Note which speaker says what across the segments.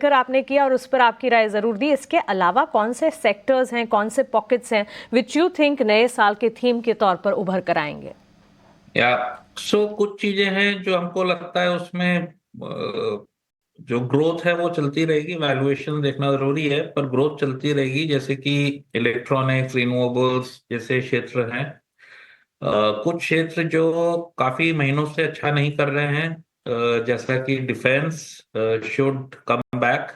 Speaker 1: कर आपने किया और उस पर आपकी राय जरूर दी। इसके अलावा कौन से सेक्टर्स हैं, कौन से पॉकेट्स हैं विच यू थिंक नए साल के थीम के तौर पर उभर कर आएंगे?
Speaker 2: या कुछ चीजें हैं जो हमको लगता है उसमें जो ग्रोथ है वो चलती रहेगी। वैल्यूएशन देखना जरूरी है, पर ग्रोथ चलती रहेगी। जैसे कि इलेक्ट्रॉनिक्स, रिन्यूएबल्स जैसे क्षेत्र हैं। कुछ क्षेत्र जो काफी महीनों से अच्छा नहीं कर रहे हैं, जैसा कि डिफेंस शुड कम बैक।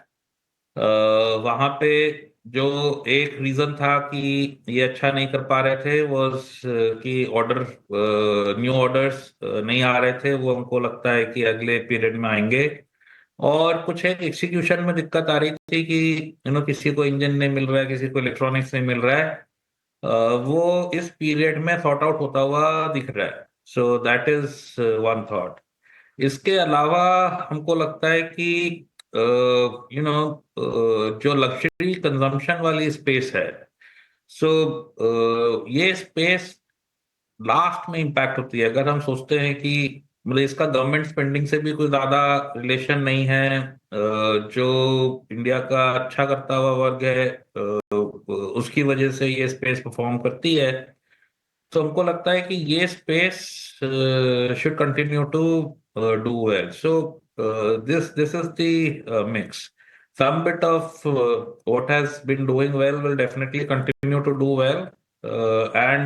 Speaker 2: वहां पे जो एक रीजन था कि ये अच्छा नहीं कर पा रहे थे was कि ऑर्डर, न्यू ऑर्डर्स नहीं आ रहे थे। वो हमको लगता है कि अगले पीरियड में आएंगे। और कुछ है एग्जीक्यूशन में दिक्कत आ रही थी कि किसी को इंजन नहीं मिल रहा है, किसी को इलेक्ट्रॉनिक्स नहीं मिल रहा है। अ, वो इस पीरियड में सॉर्ट आउट होता हुआ दिख रहा है। So that is one thought. इसके अलावा हमको लगता है कि जो लग्जरी कंजम्पशन वाली स्पेस है, सो ये स्पेस लास्ट में इंपैक्ट होती है। अगर हम सोचते हैं कि मतलब इसका गवर्नमेंट स्पेंडिंग से भी कोई ज्यादा रिलेशन नहीं है, जो इंडिया का अच्छा करता हुआ वर्ग है, उसकी वजह से ये स्पेस परफॉर्म करती है। तो हमको लगता है कि ये space should continue to do well. So this is the mix. Some bit of what has been doing well will definitely continue to do well, and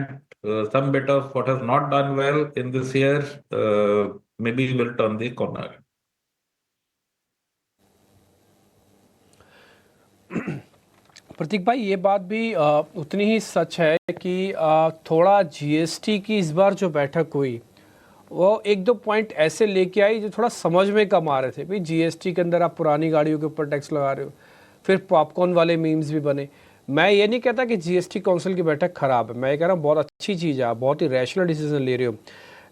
Speaker 2: some bit of what has not done well in this year maybe will turn the corner.
Speaker 3: प्रतीक भाई, ये बात भी उतनी ही सच है कि थोड़ा GST की इस बार जो बैठक हुई वो एक दो पॉइंट ऐसे लेके आई जो थोड़ा समझ में कम आ रहे थे। भाई जीएसटी के अंदर आप पुरानी गाड़ियों के ऊपर टैक्स लगा रहे हो, फिर पॉपकॉर्न वाले मीम्स भी बने। मैं ये नहीं कहता कि जीएसटी काउंसिल की बैठक खराब है, मैं ये कह रहा हूँ बहुत अच्छी चीज़ है, आप बहुत ही रैशनल डिसीजन ले रहे हो।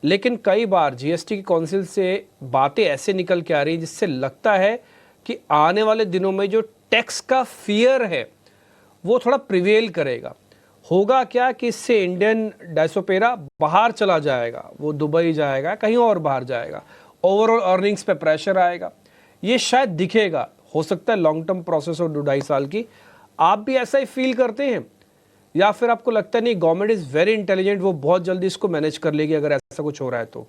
Speaker 3: लेकिन कई बार जीएसटी की काउंसिल से बातें ऐसे निकल के आ रही हैं जिससे लगता है कि आने वाले दिनों में जो टैक्स का फियर है वो थोड़ा प्रिवेल करेगा। होगा क्या कि इससे इंडियन डायस्पोरा बाहर चला जाएगा, वो दुबई जाएगा, कहीं और बाहर जाएगा, ओवरऑल अर्निंग्स पे प्रेशर आएगा। ये शायद दिखेगा, हो सकता है लॉन्ग टर्म प्रोसेस हो 2-2.5 साल की। आप भी ऐसा ही फील करते हैं या फिर आपको लगता है नहीं गवर्नमेंट इज वेरी इंटेलिजेंट, वो बहुत जल्दी इसको मैनेज कर लेगी अगर ऐसा कुछ हो रहा है तो?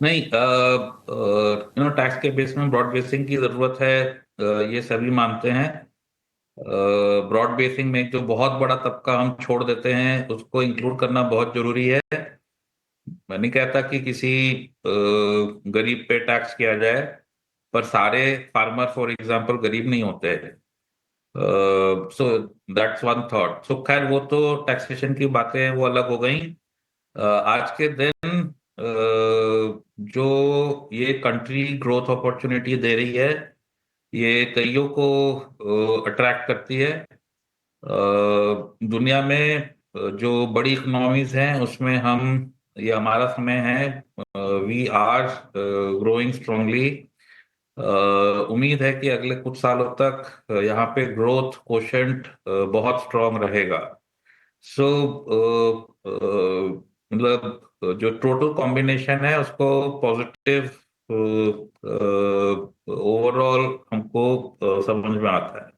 Speaker 2: नहीं, टैक्स के बेस में ब्रॉड बेसिंग की जरूरत है, ये सभी मानते हैं। ब्रॉड बेसिंग में जो बहुत बड़ा तबका हम छोड़ देते हैं उसको इंक्लूड करना बहुत जरूरी है। मैं नहीं कहता कि किसी गरीब पे टैक्स किया जाए, पर सारे फार्मर फॉर एग्जांपल गरीब नहीं होते। So that's one thought. So खैर, वो तो टैक्सेशन की बातें हैं, वो अलग हो गई। आज के दिन जो ये कंट्री ग्रोथ अपॉर्चुनिटी दे रही है, ये कईयों को अट्रैक्ट करती है। दुनिया में जो बड़ी इकोनॉमीज हैं उसमें ये हमारा समय है। We are growing strongly. उम्मीद है कि अगले कुछ सालों तक यहाँ पे ग्रोथ कोशेंट बहुत स्ट्रांग रहेगा। सो मतलब जो टोटल कॉम्बिनेशन है उसको पॉजिटिव ओवरऑल हमको समझ में आता है।